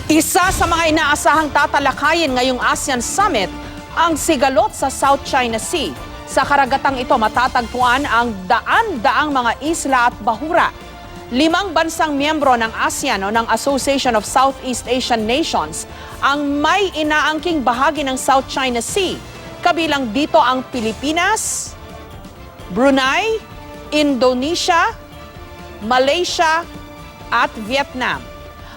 Isa sa mga inaasahang tatalakayin ngayong ASEAN Summit ang sigalot sa South China Sea. Sa karagatang ito matatagpuan ang daan-daang mga isla at bahura. 5 bansang miyembro ng ASEAN o ng Association of Southeast Asian Nations ang may inaangking bahagi ng South China Sea. Kabilang dito ang Pilipinas, Brunei, Indonesia, Malaysia at Vietnam.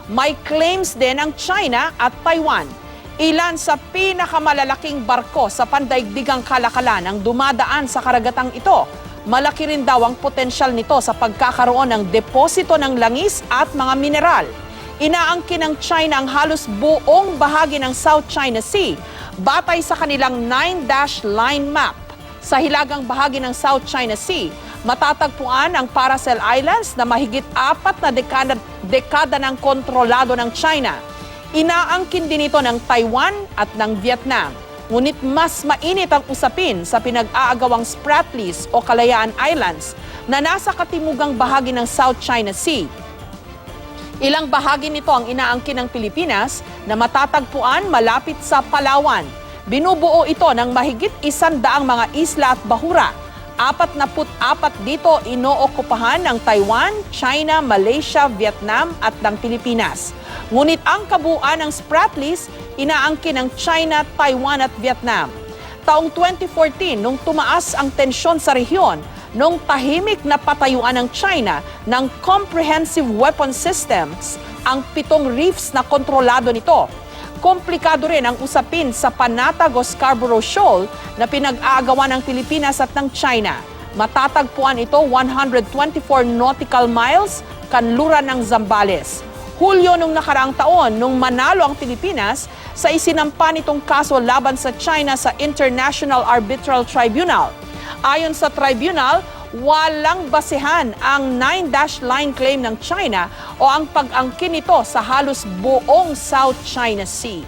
May claims din ang China at Taiwan. Ilan sa pinakamalalaking barko sa pandaigdigang kalakalan ang dumadaan sa karagatang ito. Malaki rin daw ang potensyal nito sa pagkakaroon ng deposito ng langis at mga mineral. Inaangkin ng China ang halos buong bahagi ng South China Sea batay sa kanilang 9-dash line map. Sa hilagang bahagi ng South China Sea, matatagpuan ang Paracel Islands na mahigit 4 na dekada ng kontrolado ng China. Inaangkin din ito ng Taiwan at ng Vietnam. Ngunit mas mainit ang usapin sa pinag-aagawang Spratlys o Kalayaan Islands na nasa katimugang bahagi ng South China Sea. Ilang bahagi nito ang inaangkin ng Pilipinas na matatagpuan malapit sa Palawan. Binubuo ito ng mahigit 100 mga isla at bahura. 44 dito inookupahan ng Taiwan, China, Malaysia, Vietnam at ng Pilipinas. Ngunit ang kabuuan ng Spratlys, inaangkin ng China, Taiwan at Vietnam. Taong 2014, nung tumaas ang tensyon sa rehiyon, nung tahimik na patayuan ng China ng comprehensive weapon systems, ang 7 reefs na kontrolado nito. Komplikado rin ang usapin sa Panatag o Scarborough Shoal na pinag-aagawan ng Pilipinas at ng China. Matatagpuan ito 124 nautical miles kanluran ng Zambales. Hulyo nung nakaraang taon, nung manalo ang Pilipinas sa isinampa nitong kaso laban sa China sa International Arbitral Tribunal. Ayon sa tribunal, walang basehan ang 9-dash line claim ng China o ang pag-angkin nito sa halos buong South China Sea.